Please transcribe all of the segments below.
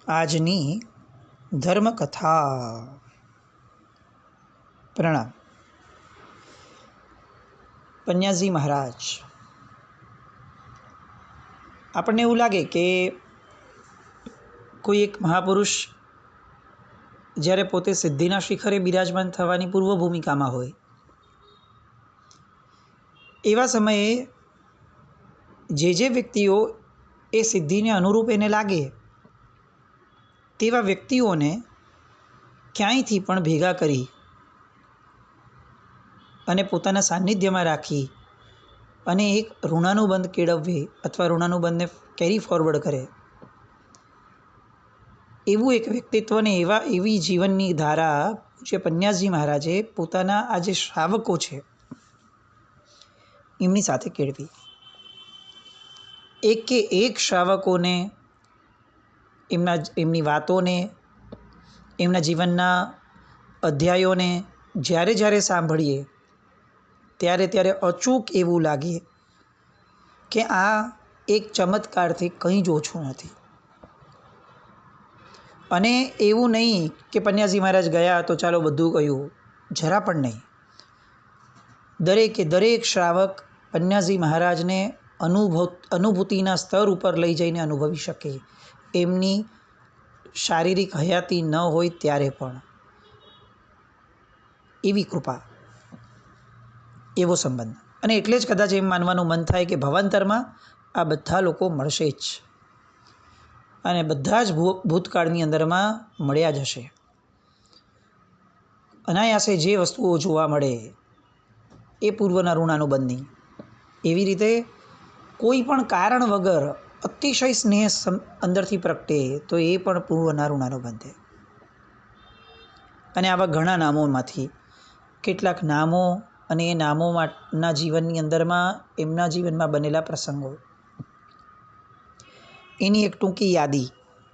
આજની ધર્મકથા. પ્રણામ. પન્યાજી મહારાજ. આપણને એવું લાગે કે કોઈ એક મહાપુરુષ જ્યારે પોતે સિદ્ધિના શિખરે બિરાજમાન થવાની પૂર્વ ભૂમિકામાં હોય, એવા સમયે જે વ્યક્તિઓ એ સિદ્ધિને અનુરૂપ એને લાગે તેવા વ્યક્તિઓને ક્યાંયથી પણ ભેગા કરી અને પોતાના સાનિધ્યમાં રાખી અને એક ઋણાનુબંધ કેળવવે અથવા ઋણાનુબંધને કેરી ફોરવર્ડ કરે એવું એક વ્યક્તિત્વને એવી જીવનની ધારા પૂજ્ય પન્યાજી મહારાજે પોતાના આ જે શ્રાવકો છે એમની સાથે કેળવી. એક કે એક શ્રાવકોને એમની વાતોને, એમના જીવનના અધ્યાયોને જ્યારે સાંભળીએ ત્યારે અચૂક એવું લાગે કે આ એક ચમત્કારથી કંઈ જ ઓછું નથી. અને એવું નહીં કે પન્યાજી મહારાજ ગયા તો ચાલો બધું કહ્યું, જરા પણ નહીં. દરેક શ્રાવક પન્યાજી મહારાજને અનુભૂતિના સ્તર ઉપર લઈ જઈને અનુભવી શકે એમની શારીરિક હયાતી ન હોય ત્યારે પણ એવી કૃપા, એવો સંબંધ. અને એટલે જ કદાચ એમ માનવાનું મન થાય કે ભવાંતરમાં આ બધા લોકો મળશે જ અને બધા જ ભૂતકાળની અંદરમાં મળ્યા જ હશે. અનાયાસે જે વસ્તુઓ જોવા મળે એ પૂર્વના ઋણાનુબંધની, એવી રીતે કોઈ પણ કારણ વગર અતિશય સ્નેહ અંદરથી પ્રગટે તો એ પણ પૂર્વના ઋણાનુબંધે. અને આવા ઘણા નામોમાંથી કેટલાક નામો અને એ નામોના જીવનની અંદરમાં એમના જીવનમાં બનેલા પ્રસંગો, એની એક ટૂંકી યાદી,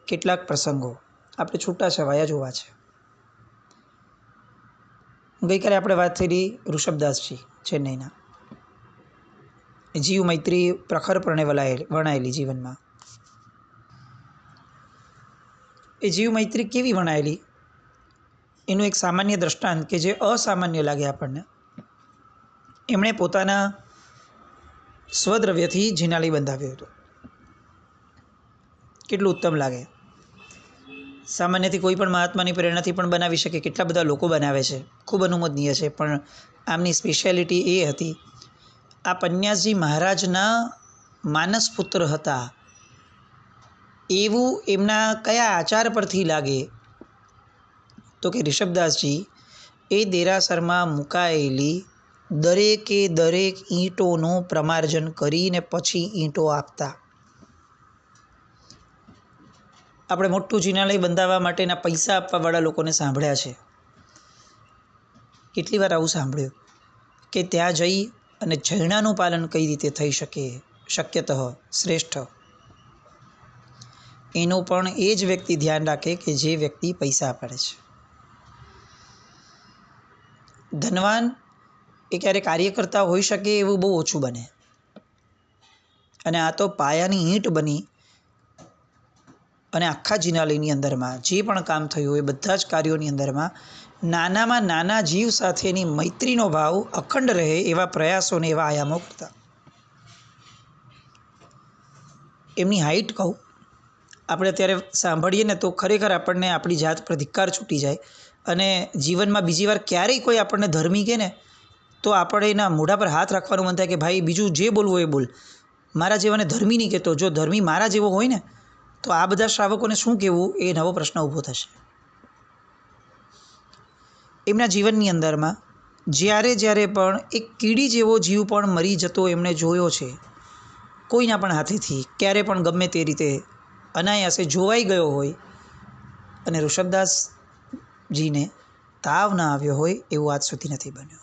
કેટલાક પ્રસંગો આપણે છૂટાછવાયા જોવા છે. ગઈકાલે આપણે વાત થયેલી ઋષભદાસજી ચેન્નઈના, જીવ મૈત્રી પ્રખરપણે વણાયેલી જીવનમાં. એ જીવ મૈત્રી કેવી વણાયેલી એનું એક સામાન્ય દ્રષ્ટાંત કે જે અસામાન્ય લાગે આપણને. એમણે પોતાના સ્વદ્રવ્યથી જીનાલય બંધાવ્યો હતો. કેટલું ઉત્તમ લાગે. સામાન્યથી કોઈ પણ મહાત્માની પ્રેરણાથી પણ બનાવી શકે, કેટલા બધા લોકો બનાવે છે, ખૂબ અનુમોદનીય છે. પણ આમની સ્પેશિયાલિટી એ હતી, આ પન્યાજી મહારાજના માનસ પુત્ર હતા એવું એમના કયા આચાર પરથી લાગે તો કે ઋષભદાસજી એ દેરાસરમાં મુકાયેલી દરેક ઈંટોનું પ્રમાર્જન કરીને પછી ઈંટો આપતા. આપણે મોટું જિનાલય બંધાવવા માટેના પૈસા આપવાવાળા લોકોને સાંભળ્યા છે. કેટલી વાર આવું સાંભળ્યું કે ત્યાં જઈ અને જૈણાનું પાલન કઈ રીતે થઈ શકે, શક્યતઃ શ્રેષ્ઠ, એનું પણ એ જ વ્યક્તિ ધ્યાન રાખે કે જે વ્યક્તિ પૈસા આપે છે. ધનવાન એ ક્યારે કાર્યકર્તા હોઈ શકે એવું બહુ ઓછું બને. અને આ તો પાયાની ઈંટ બની અને આખા જિનાલયની અંદરમાં જે પણ કામ થયું એ બધા જ કાર્યોની અંદરમાં નાનામાં નાના જીવ સાથેની મૈત્રીનો ભાવ અખંડ રહે એવા પ્રયાસોને એવા આયામો કરતા. એમની હાઈટ કહું, આપણે અત્યારે સાંભળીએ ને તો ખરેખર આપણને આપણી જાત પર ધિક્કાર છૂટી જાય. અને જીવનમાં બીજી વાર ક્યારેય કોઈ આપણને ધર્મી કહે ને તો આપણે એના મોઢા પર હાથ રાખવાનું મન થાય કે ભાઈ બીજું જે બોલવું એ બોલ, મારા જેવાને ધર્મી નહીં કહેતો. જો ધર્મી મારા જેવો હોય ને તો આ બધા શ્રાવકોને શું કહેવું એ નવો પ્રશ્ન ઊભો થશે. એમના જીવનની અંદરમાં જ્યારે પણ એક કીડી જેવો જીવ પણ મરી જતો એમણે જોયો છે, કોઈના પણ હાથેથી ક્યારે પણ ગમે તે રીતે અનાયાસે જોવાઈ ગયો હોય અને ઋષભદાસજીને તાવ ના આવ્યો હોય એવું આજ સુધી નથી બન્યું.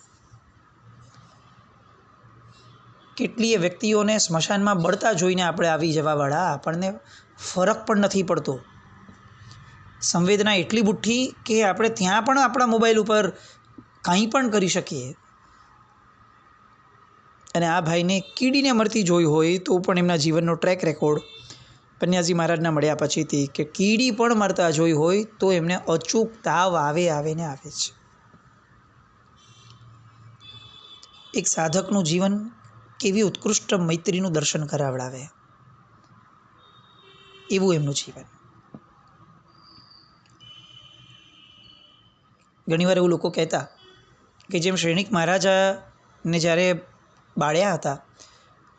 કેટલીય વ્યક્તિઓને સ્મશાનમાં બળતા જોઈને આપણે આવી જવાવાળા આપણને ફરક પણ નથી પડતો. સંવેદના એટલી બુઠ્ઠી કે આપણે ત્યાં પણ આપણા મોબાઈલ ઉપર કંઈ પણ કરી શકીએ. અને આ ભાઈને કીડીને મરતી જોઈ હોય તો પણ એમના જીવનનો ટ્રેક રેકોર્ડ પન્યાજી મહારાજના મળ્યા પછીથી કે કીડી પણ મરતા જોઈ હોય તો એમને અચૂક તાવ આવે ને આવે છે. એક સાધકનું જીવન કેવી ઉત્કૃષ્ટ મૈત્રીનું દર્શન કરાવડાવે એવું એમનું જીવન. ઘણીવાર એવું લોકો કહેતા કે જેમ શ્રેણિક મહારાજાને જ્યારે બાળ્યા હતા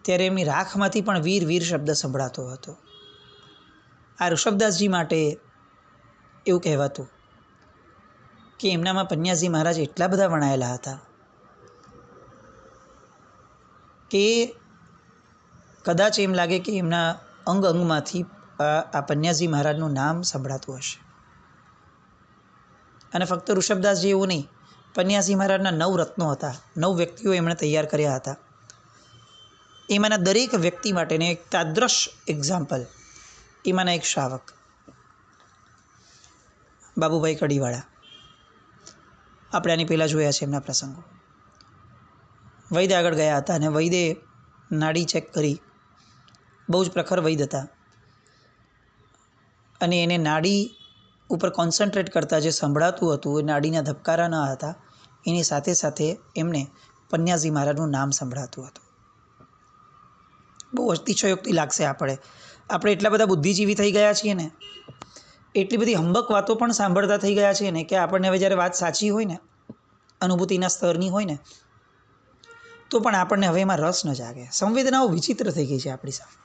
ત્યારે એમની રાખમાંથી પણ વીર વીર શબ્દ સંભળાતો હતો. આ ઋષભદાસજી માટે એવું કહેવાતું કે એમનામાં પન્યાજી મહારાજ એટલા બધા વણાયેલા હતા કે કદાચ એમ લાગે કે એમના અંગ અંગમાંથી આ પન્યાજી મહારાજનું નામ સંભળાતું હશે. અને ફક્ત ઋષભદાસજી એવું નહીં, પન્યાજી મહારાજના 9 રત્નો હતા, 9 વ્યક્તિઓ એમણે તૈયાર કર્યા હતા. એમાંના દરેક વ્યક્તિ માટેને એક તાદ્રશ એક્ઝામ્પલ, એમાંના એક શ્રાવક બાબુભાઈ કડીવાળા. આપણે આની પહેલાં જોયા છે એમના પ્રસંગો. વૈદ આગળ ગયા હતા અને વૈદે નાડી ચેક કરી, બહુ જ પ્રખર વૈદ હતા, અને એને નાડી ઉપર કોન્સન્ટ્રેટ કરતાં જે સંભળાતું હતું એ નાડીના ધબકારા ન હતા, એની સાથે સાથે એમને પન્યાજી મહારાજનું નામ સંભળાતું હતું. બહુ અતિશયોક્તિ લાગશે આપણે એટલા બધા બુદ્ધિજીવી થઈ ગયા છીએ ને, એટલી બધી હંબક વાતો પણ સાંભળતા થઈ ગયા છીએ ને કે આપણને હવે જ્યારે વાત સાચી હોય ને, અનુભૂતિના સ્તરની હોય ને, તો પણ આપણને હવે એમાં રસ ન જાગે. સંવેદનાઓ વિચિત્ર થઈ ગઈ છે આપણી સામે.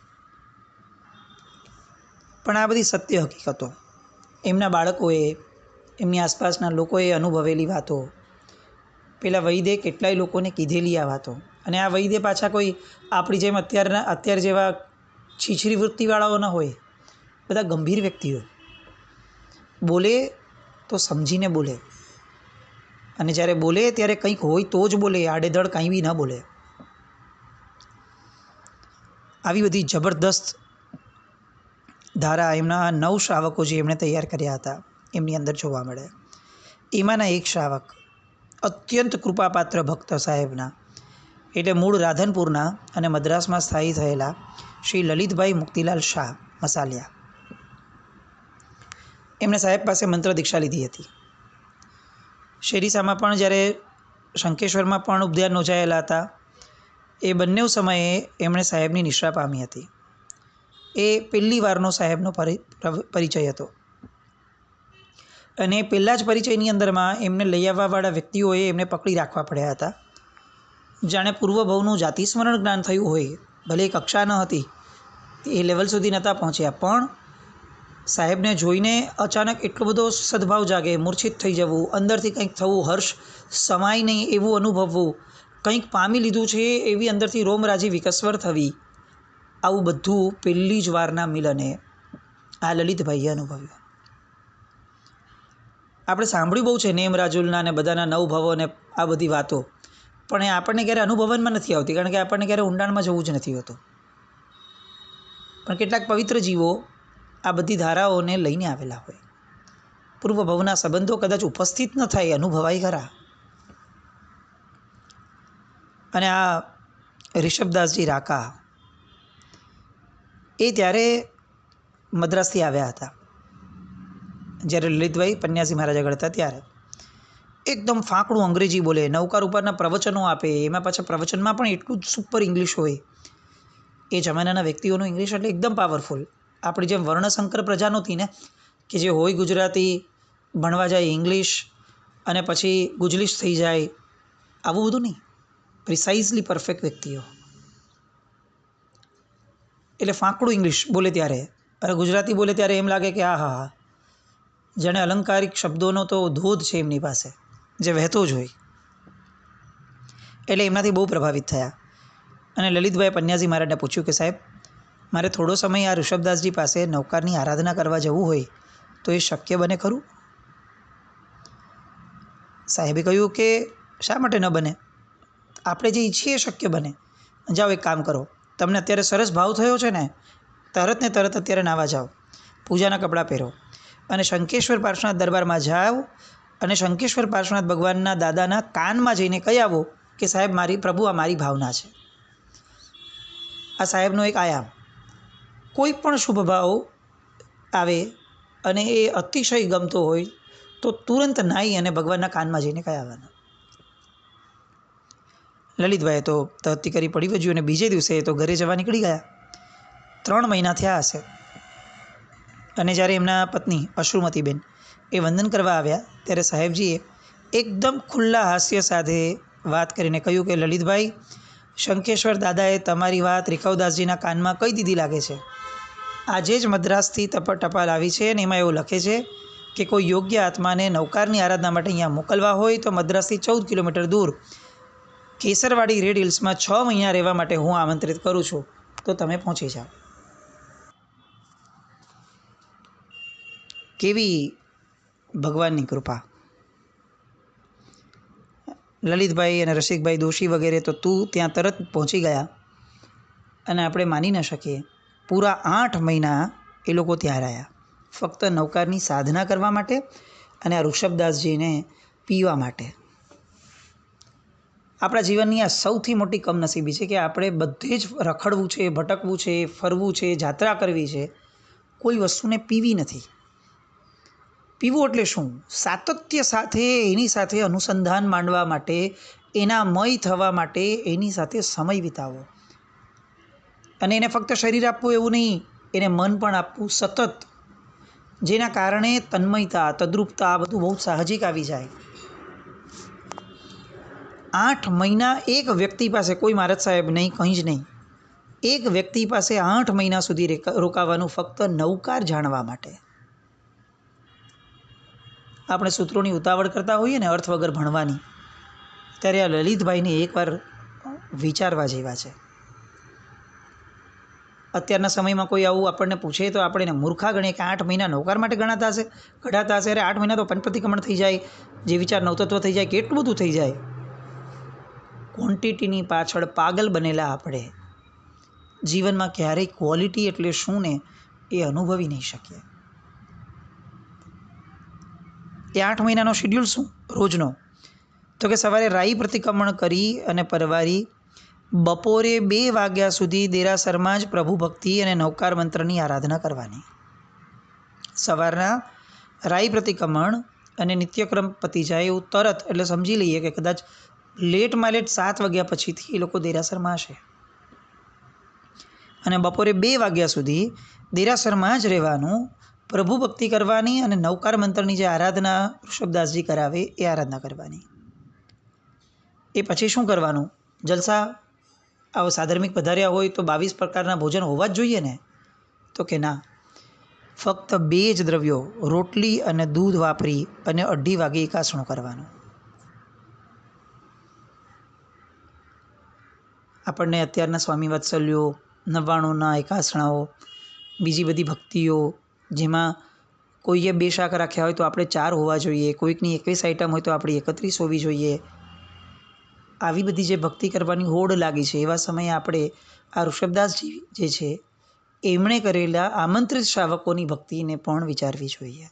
પણ આ બધી સત્ય હકીકતો એમના બાળકોએ, એમની આસપાસના લોકોએ અનુભવેલી વાતો, પેલા વૈદે કેટલાય લોકોને કીધેલી આ વાતો. અને આ વૈદે પાછા કોઈ આપણી જેમ અત્યારે જેવા છીછરી વૃત્તિવાળાઓ ન હોય, બધા ગંભીર વ્યક્તિઓ. બોલે તો સમજીને બોલે, અને જ્યારે બોલે ત્યારે કંઈક હોય તો જ બોલે, આડેધડ કંઈ બી ન બોલે. આવી બધી જબરદસ્ત ધારા એમના 9 શ્રાવકો જે એમણે તૈયાર કર્યા હતા એમની અંદર જોવા મળે. એમાંના એક શ્રાવક અત્યંત કૃપાપાત્ર ભક્ત સાહેબના, એટલે મૂળ રાધનપુરના અને મદ્રાસમાં સ્થાયી થયેલા શ્રી લલિતભાઈ મુક્તિલાલ શાહ મસાલિયા. એમણે સાહેબ પાસે મંત્ર દીક્ષા લીધી હતી. શેરીસામાં પણ જ્યારે શંકેશ્વરમાં પણ ઉપધ્યાન નોંધાયેલા હતા, એ બંને સમયે એમણે સાહેબની નિશ્રા પામી હતી. એ પહેલી વારનો સાહેબનો પરિચય હતો. અને પહેલાં જ પરિચયની અંદરમાં એમને લઈ આવવાવાળા વ્યક્તિઓએ એમને પકડી રાખવા પડ્યા હતા. જાણે પૂર્વભવનું જાતિસ્મરણ જ્ઞાન થયું હોય. ભલે કક્ષા ન હતી, એ લેવલ સુધી નહોતા પહોંચ્યા, પણ સાહેબને જોઈને અચાનક એટલો બધો સદભાવ જાગે, મૂર્છિત થઈ જવું, અંદરથી કંઈક થવું, હર્ષ સમાય નહીં એવું અનુભવવું, કંઈક પામી લીધું છે એવી અંદરથી રોમરાજી વિકસ્વર થવી, આવું બધું પહેલી જ વારના મિલને આ લલિતભાઈએ અનુભવ્યું. આપણે સાંભળ્યું બહુ છે નેમ રાજુલના ને બધાના 9 ભવો ને આ બધી વાતો, પણ એ આપણને ક્યારે અનુભવનમાં નથી આવતી, કારણ કે આપણને ક્યારે ઊંડાણમાં જવું જ નથી હોતું. પણ કેટલાક પવિત્ર જીવો આ બધી ધારાઓને લઈને આવેલા હોય. પૂર્વ ભવના સંબંધો કદાચ ઉપસ્થિત ન થાય, અનુભવાય ખરા. અને આ ઋષભદાસજી રાકા એ ત્યારે મદ્રાસથી આવ્યા હતા, જ્યારે લલિતભાઈ પન્યાજી મહારાજ આગળ હતા ત્યારે. એકદમ ફાંકડું અંગ્રેજી બોલે, નૌકાર ઉપરના પ્રવચનો આપે, એમાં પાછા પ્રવચનમાં પણ એટલું જ સુપર ઇંગ્લિશ હોય. એ જમાનાના વ્યક્તિઓનું ઇંગ્લિશ એટલે એકદમ પાવરફુલ. આપણી જેમ વર્ણશંકર પ્રજા નહોતી ને, કે જે હોય ગુજરાતી, ભણવા જાય ઇંગ્લિશ અને પછી ગુજલિશ થઈ જાય, આવું બધું નહીં. પ્રિસાઇઝલી પરફેક્ટ વ્યક્તિઓ. એટલે ફાંકડું ઇંગ્લિશ બોલે ત્યારે, અને ગુજરાતી બોલે ત્યારે એમ લાગે કે હા હા હા, જાણે અલંકારિક શબ્દોનો તો ધોધ છે એમની પાસે, જે વહેતો જ હોય. એટલે એમનાથી બહુ પ્રભાવિત થયા. અને લલિતભાઈએ પન્યાજી મહારાજને પૂછ્યું કે સાહેબ, મારે થોડો સમય આ ઋષભદાસજી પાસે નૌકારની આરાધના કરવા જવું હોય તો એ શક્ય બને ખરું? સાહેબે કહ્યું કે શા માટે ન બને, આપણે જે ઈચ્છીએ શક્ય બને. જાઓ એક કામ કરો, તમને અત્યારે સરસ ભાવ થયો છે ને, તરત ને તરત અત્યારે નાવા જાઓ, પૂજાના કપડાં પહેરો અને શંકેશ્વર પાર્શ્વનાથ દરબારમાં જાઓ અને શંકેશ્વર પાર્શ્વનાથ ભગવાનના દાદાના કાનમાં જઈને કહી આવો કે સાહેબ પ્રભુ આ મારી ભાવના છે. આ સાહેબનો એક આયામ. કોઈ પણ શુભ ભાવ આવે અને એ અતિશય ગમતો હોય તો તુરંત નાહી અને ભગવાનના કાનમાં જઈને કહી આવવાનું. લલિતભાઈએ તો તહતી કરી પડી વજ્યું અને બીજે દિવસે તો ઘરે જવા નીકળી ગયા. 3 મહિના થયા હશે અને જ્યારે એમના પત્ની અશ્રુમતીબેન એ વંદન કરવા આવ્યા ત્યારે સાહેબજીએ એકદમ ખુલ્લા હાસ્ય સાથે વાત કરીને કહ્યું કે લલિતભાઈ, શંખેશ્વર દાદાએ તમારી વાત રીખવદાસજીના કાનમાં કહી દીધી લાગે છે. આજે જ મદ્રાસથી ટપાલ આવી છે અને એમાં એવું લખે છે કે કોઈ યોગ્ય આત્માને નૌકારની આરાધના માટે અહીંયા મોકલવા હોય તો મદ્રાસથી 14 કિલોમીટર દૂર કેસરવાડી રેડ હિલ્સમાં 6 મહિના રહેવા માટે હું આમંત્રિત કરું છું, તો તમે પહોંચી જાઓ. કેવી ભગવાનની કૃપા! લલિતભાઈ અને રસિકભાઈ દોશી વગેરે તો ત્યાં તરત પહોંચી ગયા અને આપણે માની ન શકીએ પૂરા 8 મહિના એ લોકો ત્યાં રહ્યા, ફક્ત નૌકારની સાધના કરવા માટે અને આ ઋષભદાસજીને પીવા માટે. આપણા જીવનની આ સૌથી મોટી કમનસીબી છે કે આપણે બધે જ રખડવું છે, ભટકવું છે, ફરવું છે, જાત્રા કરવી છે, કોઈ વસ્તુને પીવી નથી. પીવું એટલે શું? સાતત્ય સાથે એની સાથે અનુસંધાન માંડવા માટે, એના મય થવા માટે એની સાથે સમય વિતાવો. અને એને ફક્ત શરીર આપવું એવું નહીં, એને મન પણ આપવું સતત, જેના કારણે તન્મયતા, તદ્રુપતા આ બધું બહુ સાહજિક આવી જાય. 8 મહિના એક વ્યક્તિ પાસે, કોઈ મહારાજ સાહેબ નહીં, કંઈ જ નહીં, એક વ્યક્તિ પાસે 8 મહિના સુધી રોકાવાનું ફક્ત નૌકાર જાણવા માટે. આપણે સૂત્રોની ઉતાવળ કરતા હોઈએ ને અર્થ વગર ભણવાની, ત્યારે આ લલિતભાઈને એકવાર વિચારવા જેવા છે. અત્યારના સમયમાં કોઈ આવું આપણને પૂછે તો આપણે એને મૂર્ખા ગણીએ કે 8 મહિના નૌકાર માટે કઢાતા હશે. અરે 8 મહિના તો પંચપતિક્રમણ થઈ જાય, જે વિચાર નવતત્વ થઈ જાય, કેટલું બધું થઈ જાય. ક્વોન્ટિટીની પાછળ પાગલ બનેલા આપણે જીવનમાં ક્યારેય ક્વોલિટી એટલે શું ને એ અનુભવી નહીં શકીએ. એ 8 મહિનાનો શેડ્યુલ શું રોજનો? તો કે સવારે રાઈ પ્રતિક્રમણ કરી અને પરવારી બપોરે 2 વાગ્યા સુધી દેરાસરમાં જ પ્રભુ ભક્તિ અને નૌકાર મંત્રની આરાધના કરવાની. સવારના રાઈ પ્રતિક્રમણ અને નિત્યક્રમ પતી જાય એવું તરત, એટલે સમજી લઈએ કે કદાચ લેટમાં લેટ 7 વાગ્યા પછીથી એ લોકો દેરાસરમાં હશે અને બપોરે 2 વાગ્યા સુધી દેરાસરમાં જ રહેવાનું, પ્રભુ ભક્તિ કરવાની અને નૌકાર મંત્રની જે આરાધના ઋષભદાસજી કરાવે એ આરાધના કરવાની. એ પછી શું કરવાનું? જલસા. આવો સાધર્મિક પધાર્યા હોય તો 22 પ્રકારના ભોજન હોવા જ જોઈએ ને? તો કે ના, ફક્ત 2 જ દ્રવ્યો, રોટલી અને દૂધ વાપરી અને 2:30 વાગે એકાસણું કરવાનું. આપણને અત્યારના સ્વામી વાત્સલ્યો, 99ના એકાસણાઓ, બીજી બધી ભક્તિઓ, જેમાં કોઈએ 2 શાક રાખ્યા હોય તો આપણે 4 હોવા જોઈએ, કોઈકની 21 આઈટમ હોય તો આપણી 31 હોવી જોઈએ. આવી બધી જે ભક્તિ કરવાની હોડ લાગી છે, એવા સમયે આપણે આ ઋષભદાસજી જે છે એમણે કરેલા આમંત્રિત શ્રાવકોની ભક્તિને પણ વિચારવી જોઈએ.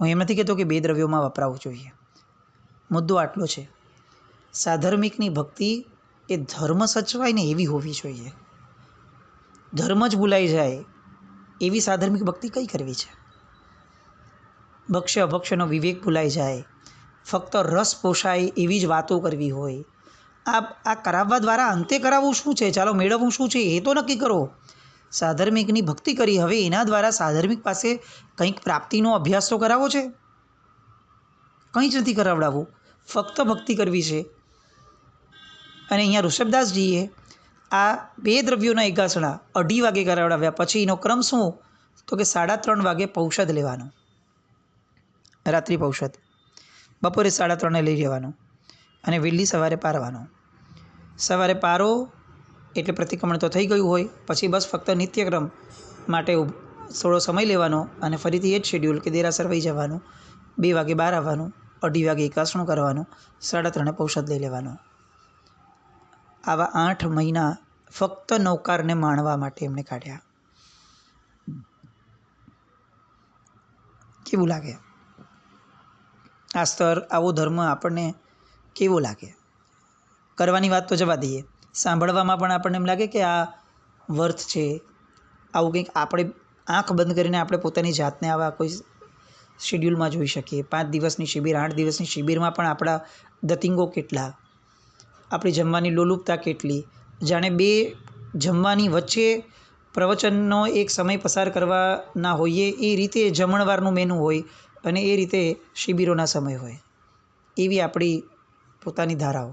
હું એમ નથી કહેતો કે 2 દ્રવ્યોમાં વપરાવું જોઈએ. મુદ્દો આટલો છે, સાધર્મિકની ભક્તિ એ ધર્મ સચવાય ને એવી હોવી જોઈએ. ધર્મ જ ભૂલાઈ જાય એવી સાધર્મિક ભક્તિ કઈ કરવી છે? ભક્ષ્ય અભક્ષ્યનો વિવેક ભૂલાઈ જાય, ફક્ત રસ પોષાય એવી જ વાતો કરવી હોય. આ કરાવવા દ્વારા અંતે કરાવવું શું છે? ચાલો મેળવવું શું છે એ તો નક્કી કરો. સાધર્મિકની ભક્તિ કરી, હવે એના દ્વારા સાધર્મિક પાસે કંઈક પ્રાપ્તિનો અભ્યાસ તો કરાવવો છે? કંઈ જ નથી કરાવડાવવું, ફક્ત ભક્તિ કરવી છે. અને અહીંયા ઋષભદાસજીએ આ 2 દ્રવ્યોના એકાસણા 2:30 વાગે કરાવડાવ્યા. પછી એનો ક્રમ શું? તો કે 3:30 વાગે પૌષધ લેવાનું, રાત્રિ પૌષધ, બપોરે 3:30 લઈ લેવાનું અને વહેલી સવારે પારવાનું. સવારે પારો એટલે પ્રતિક્રમણ તો થઈ ગયું હોય, પછી બસ ફક્ત નિત્યક્રમ માટે થોડો સમય લેવાનો અને ફરીથી એ જ શેડ્યુલ કે દેરાસર વહી જવાનું, 2 વાગે બહાર આવવાનું, 2:30 વાગે એકાસણું કરવાનું, 3:30 પૌષધ લઈ લેવાનું. આવા 8 મહિના ફક્ત નૌકારને માણવા માટે એમણે કાઢ્યા. કેવું લાગે આ સ્તર, આવો ધર્મ આપણને કેવો લાગે? કરવાની વાત તો જવા દઈએ, સાંભળવામાં પણ આપણને એમ લાગે કે આ વર્થ છે, આવું કંઈક આપણે આંખ બંધ કરીને આપણે પોતાની જાતને આવા કોઈ શેડ્યુલમાં જોઈ શકીએ. 5 દિવસની શિબિર, 8 દિવસની શિબિરમાં પણ આપણા દતિંગો કેટલા, આપણી જમવાની લોલુપતા કેટલી, જાણે બે જમવાની વચ્ચે પ્રવચનનો એક સમય પસાર કરવાના હોઈએ એ રીતે જમણવારનું મેનુ હોય અને એ રીતે શિબિરોના સમય હોય. એવી આપણી પોતાની ધારાઓ.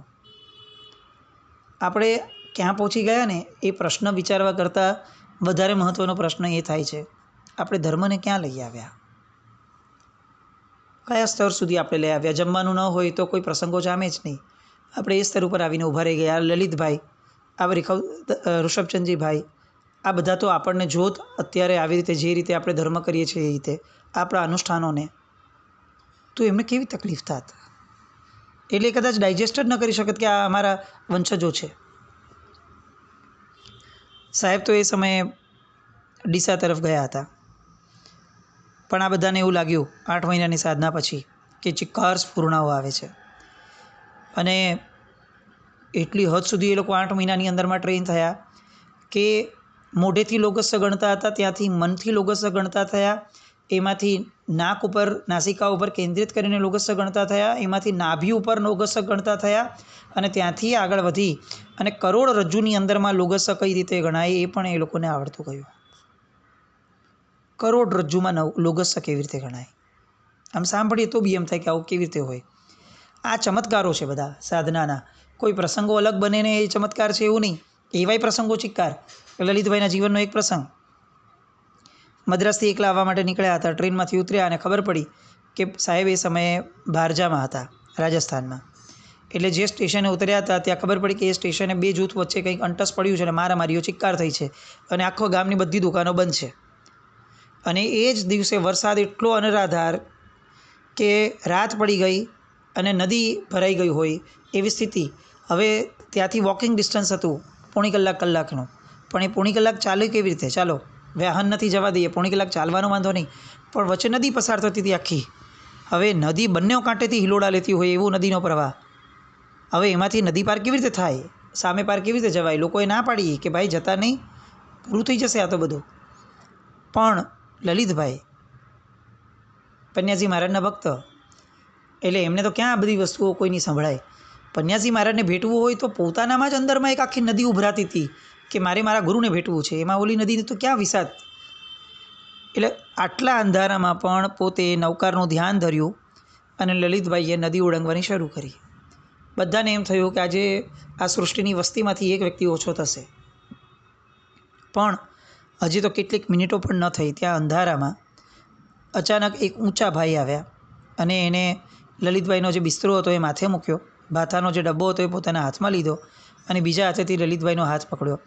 આપણે ક્યાં પહોંચી ગયા ને એ પ્રશ્ન વિચારવા કરતાં વધારે મહત્ત્વનો પ્રશ્ન એ થાય છે, આપણે ધર્મને ક્યાં લઈ આવ્યા, કયા સ્તર સુધી આપણે લઈ આવ્યા. જમવાનું ન હોય તો કોઈ પ્રસંગો જામે જ નહીં. આપણે એ સ્તર ઉપર આવીને ઊભા રહી ગયા. લલિતભાઈ, આ ઋષભચંદજીભાઈ, આ બધા તો આપણને જોત અત્યારે આવી રીતે જે રીતે આપણે ધર્મ કરીએ છીએ એ રીતે આપણા અનુષ્ઠાનોને, તો એમને કેવી તકલીફ થાત. એટલે કદાચ ડાયજેસ્ટ જ ન કરી શકત કે આ અમારા વંશજો છે. સાહેબ તો એ સમયે ડીસા તરફ ગયા હતા, પણ આ બધાને એવું લાગ્યું 8 મહિનાની સાધના પછી કે ચિક્કાર સ્ફૂર્ણાઓ આવે છે અને એટલી હદ સુધી એ લોકો 8 મહિનાની અંદરમાં ટ્રેન થયા કે મોઢેથી લોગસ ગણતા હતા, ત્યાંથી મનથી લોગસ ગણતા થયા, એમાંથી નાક ઉપર, નાસિકા ઉપર કેન્દ્રિત કરીને લોગસ ગણતા થયા, એમાંથી નાભી ઉપર લોગસ ગણતા થયા અને ત્યાંથી આગળ વધી અને કરોડરજ્જુની અંદરમાં લોગસ કઈ રીતે ગણાય એ પણ એ લોકોને આવડતું ગયું. કરોડરજ્જુમાં લોગસ કેવી રીતે ગણાય, આમ સાંભળીએ તો બી એમ થાય કે આવું કેવી રીતે હોય. આ ચમત્કારો છે બધા સાધનાના. કોઈ પ્રસંગો અલગ બને ને એ ચમત્કાર છે એવું નહીં, એવાય પ્રસંગો ચિક્કાર. લલિતભાઈના જીવનનો એક પ્રસંગ, મદ્રાસથી એકલા આવવા માટે નીકળ્યા હતા, ટ્રેનમાંથી ઉતર્યા અને ખબર પડી કે સાહેબ એ સમયે ભારજામાં હતા, રાજસ્થાનમાં. એટલે જે સ્ટેશને ઉતર્યા હતા ત્યાં ખબર પડી કે એ સ્ટેશને બે જૂથ વચ્ચે કંઈક અંટસ પડ્યું છે અને મારામારીઓ ચિક્કાર થઈ છે અને આખો ગામની બધી દુકાનો બંધ છે. અને એ જ દિવસે વરસાદ એટલો અનરાધાર કે રાત પડી ગઈ અને નદી ભરાઈ ગઈ હોય એવી સ્થિતિ. હવે ત્યાંથી વોકિંગ ડિસ્ટન્સ હતું પોણી કલાકનું, પણ એ પોણી કલાક ચાલે કેવી રીતે? ચાલો વાહન નથી જવા દઈએ, પોણી કલાક ચાલવાનો વાંધો નહીં, પણ વચ્ચે નદી પસાર થતી હતી આખી. હવે નદી બંને કાંઠેથી હિલોડા લેતી હોય એવું નદીનો પ્રવાહ. હવે એમાંથી નદી પાર કેવી રીતે થાય, સામે પાર કેવી રીતે જવાય? લોકોએ ના પાડી કે ભાઈ જતા નહીં, પૂરું થઈ જશે આ તો બધું. પણ લલિતભાઈ પન્યાજી મહારાજના ભક્ત, એટલે એમને તો ક્યાં આ બધી વસ્તુઓ કોઈની સંભળાય. પન્યાજી મહારાજને ભેટવું હોય તો પોતાનામાં જ અંદરમાં એક આખી નદી ઉભરાતી હતી કે મારે મારા ગુરુને ભેટવું છે, એમાં ઓલી નદીને તો ક્યાં વિસાત. એટલે આટલા અંધારામાં પણ પોતે નૌકારનું ધ્યાન ધર્યું અને લલિતભાઈએ નદી ઓળંગવાની શરૂ કરી. બધાને એમ થયું કે આજે આ સૃષ્ટિની વસ્તીમાંથી એક વ્યક્તિ ઓછો થશે, પણ હજી તો કેટલીક મિનિટો પણ ન થઈ ત્યાં અંધારામાં અચાનક એક ઊંચા ભાઈ આવ્યા અને એને લલિતભાઈનો જે બિસ્તરો હતો એ માથે મૂક્યો, ભાથાનો જે ડબ્બો હતો એ પોતાના હાથમાં લીધો અને બીજા હાથેથી લલિતભાઈનો હાથ પકડ્યો.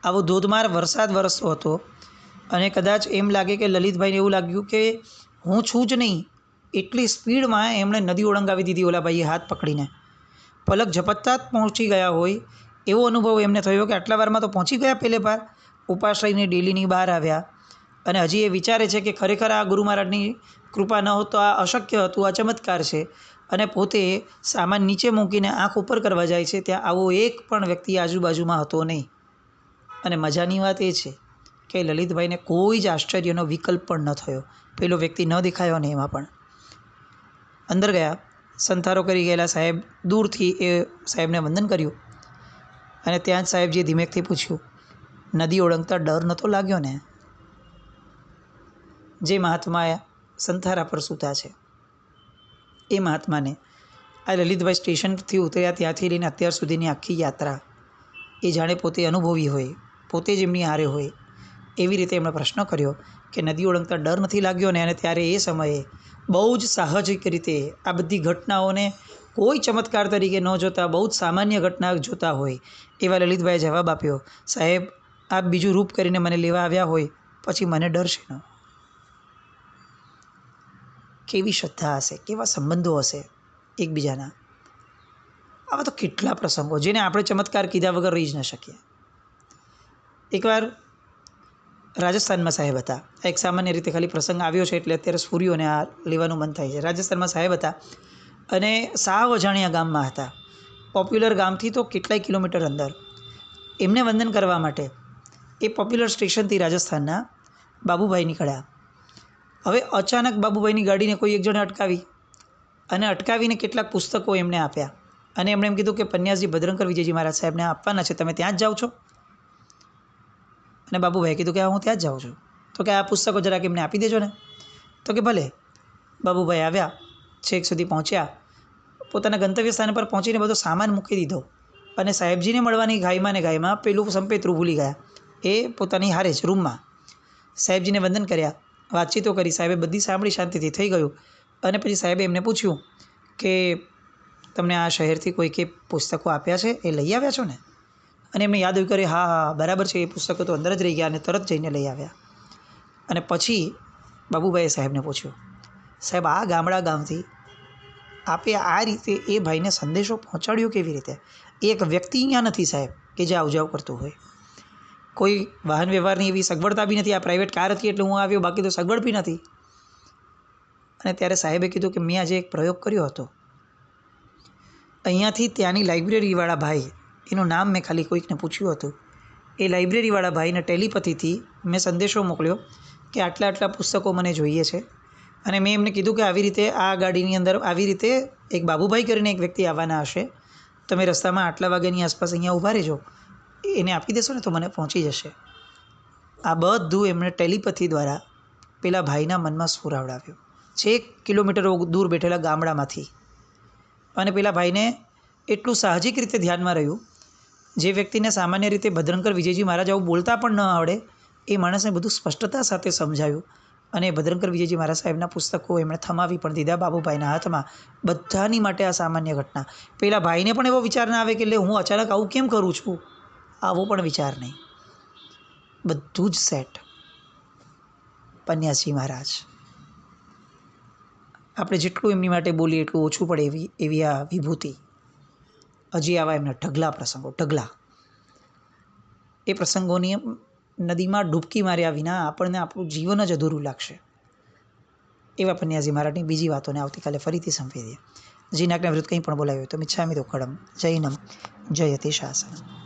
આવો ધોધમાર વરસાદ વરસતો હતો અને કદાચ એમ લાગે કે લલિતભાઈને એવું લાગ્યું કે હું છું જ નહીં, એટલી સ્પીડમાં એમણે નદી ઓળંગાવી દીધી ઓલા ભાઈએ હાથ પકડીને. પલક ઝપટતા જ પહોંચી ગયા હોય એવો અનુભવ એમને થયો કે આટલા વારમાં તો પહોંચી ગયા પહેલે પાર. ઉપાશ્રયની ડેલીની બહાર આવ્યા અને હજી એ વિચારે છે કે ખરેખર આ ગુરુ મહારાજની કૃપા ન હોત તો આ અશક્ય હતું, આ ચમત્કાર છે. અને પોતે સામાન નીચે મૂકીને આંખ ઉપર કરવા જાય છે, ત્યાં આવો એક પણ વ્યક્તિ આજુબાજુમાં હતો નહીં. અને મજાની વાત એ છે કે લલિતભાઈને કોઈ જ આશ્ચર્યનો વિકલ્પ પણ ન થયો. પેલો વ્યક્તિ ન દેખાયો ને એમાં પણ. અંદર ગયા, સંથારો કરી ગયેલા સાહેબ દૂરથી એ સાહેબને વંદન કર્યું અને ત્યાં જ સાહેબજીએ ધીમેકથી પૂછ્યું, નદી ઓળંગતા ડર નહોતો લાગ્યો ને? જે મહાત્મા સંથારા પર સૂતા છે એ મહાત્માને આ લલિતભાઈ સ્ટેશનથી ઉતર્યા ત્યાંથી લઈને અત્યાર સુધીની આખી યાત્રા એ જાણે પોતે અનુભવી હોય, પોતે જ એમની હારે હોય એવી રીતે એમણે પ્રશ્ન કર્યો કે નદી ઓળંગતા ડર નથી લાગ્યો ને? અને ત્યારે એ સમયે બહુ જ સાહજિક રીતે આ બધી ઘટનાઓને કોઈ ચમત્કાર તરીકે ન જોતા, બહુ જ સામાન્ય ઘટના જોતા હોય એવા લલિતભાઈએ જવાબ આપ્યો, સાહેબ આપ બીજું રૂપ કરીને મને લેવા આવ્યા હોય પછી મને ડર છે ન? કેવી શ્રદ્ધા હશે, કેવા સંબંધો હશે એકબીજાના. આવા તો કેટલા પ્રસંગો જેને આપણે ચમત્કાર કીધા વગર રહી જ ન શકીએ. એકવાર રાજસ્થાનમાં સાહેબ હતા, એક સામાન્ય રીતે ખાલી પ્રસંગ આવ્યો છે એટલે અત્યારે સૂર્યોને આ લેવાનું મન થાય છે. રાજસ્થાનમાં સાહેબ હતા અને સાવ અજાણ્યા ગામમાં હતા, પોપ્યુલર ગામથી તો કેટલાય કિલોમીટર અંદર. એમને વંદન કરવા માટે એ પોપ્યુલર સ્ટેશનથી રાજસ્થાનના બાબુભાઈ નીકળ્યા. હવે અચાનક બાબુભાઈની ગાડીને કોઈ એક જણે અટકાવી અને અટકાવીને કેટલાક પુસ્તકો એમને આપ્યા અને એમણે એમ કીધું કે પન્યાસજી ભદ્રંકર વિજયજી મહારાજ સાહેબને આપવાના છે, તમે ત્યાં જ જાઓ છો? અને બાબુભાઈએ કીધું કે હા, હું ત્યાં જ જાઉં છું. તો કે આ પુસ્તકો જરાક એમને આપી દેજો ને. તો કે ભલે. બાબુભાઈ આવ્યા, છેક સુધી પહોંચ્યા, પોતાના ગંતવ્ય સ્થાન પર પહોંચીને બધો સામાન મૂકી દીધો અને સાહેબજીને મળવાની ગાયમાં ને ગાયમાં પેલું સંપેતરું ભૂલી ગયા. એ પોતાની હારે જ રૂમમાં સાહેબજીને વંદન કર્યા, વાતચીતો કરી, સાહેબે બધી સાંભળી, શાંતિથી થઈ ગયું. અને પછી સાહેબે એમને પૂછ્યું કે તમને આ શહેરથી કોઈકે પુસ્તકો આપ્યા છે, એ લઈ આવ્યા છો ને? અને એમને યાદ આવ્યું કરે, હા હા બરાબર છે, એ પુસ્તકો તો અંદર જ રહી ગયા, અને તરત જઈને લઈ આવ્યા. અને પછી બાબુભાઈએ સાહેબને પૂછ્યું, સાહેબ આ ગામથી આપે આ રીતે એ ભાઈને સંદેશો પહોંચાડ્યો કેવી રીતે? એક વ્યક્તિ અહીંયા નથી સાહેબ કે જે આવજાવ કરતું હોય, કોઈ વાહન વ્યવહારની એવી સગવડતા બી નથી. આ પ્રાઇવેટ કાર હતી એટલે હું આવ્યો, બાકી તો સગવડ બી નથી. અને ત્યારે સાહેબે કીધું કે મેં આજે એક પ્રયોગ કર્યો હતો. અહીંયાથી ત્યાંની લાઇબ્રેરીવાળા ભાઈ, એનું નામ મેં ખાલી કોઈકને પૂછ્યું હતું, એ લાઇબ્રેરીવાળા ભાઈને ટેલિપથીથી મેં સંદેશો મોકલ્યો કે આટલા આટલા પુસ્તકો મને જોઈએ છે. અને મેં એમને કીધું કે આવી રીતે આ ગાડીની અંદર આવી રીતે એક બાબુભાઈ કરીને એક વ્યક્તિ આવવાના હશે, તમે રસ્તામાં આટલા વાગ્યાની આસપાસ અહીંયા ઊભા રહેજો, એને આપી દેશો ને તો મને પહોંચી જશે. આ બધું એમણે ટેલિપથી દ્વારા પેલા ભાઈના મનમાં સુરાવડાવ્યું, 6 કિલોમીટર દૂર બેઠેલા ગામડામાંથી. અને પેલા ભાઈને એટલું સાહજિક રીતે ધ્યાનમાં રહ્યું, જે વ્યક્તિને સામાન્ય રીતે ભદ્રંકર વિજયજી મહારાજ આવું બોલતા પણ ન આવડે, એ માણસને બધું સ્પષ્ટતા સાથે સમજાયું. અને ભદ્રંકર વિજયજી મહારાજ સાહેબના પુસ્તકો એમણે થમાવી પણ દીધા બાબુભાઈના હાથમાં. બધાની માટે આ સામાન્ય ઘટના. પેલા ભાઈને પણ એવો વિચાર ના આવે કે એટલે હું અચાનક આવું કેમ કરું છું, આવો પણ વિચાર નહીં. બધું જ સેટ. પન્યાસજી મહારાજ, આપણે જેટલું એમની માટે બોલીએ એટલું ઓછું પડે એવી આ વિભૂતિ. હજી આવા એમના ઢગલા પ્રસંગો, એ પ્રસંગોની નદીમાં ડૂબકી માર્યા વિના આપણને આપણું જીવન જ અધૂરું લાગશે. એવા પન્યાસજી મહારાજની બીજી વાતોને આવતીકાલે ફરીથી સંભળીએ. જીનાકના વિરુદ્ધ કંઈ પણ બોલાવ્યું તો મિચ્છામિ દુક્કડમ. જૈનમ જયતે શાસનમ.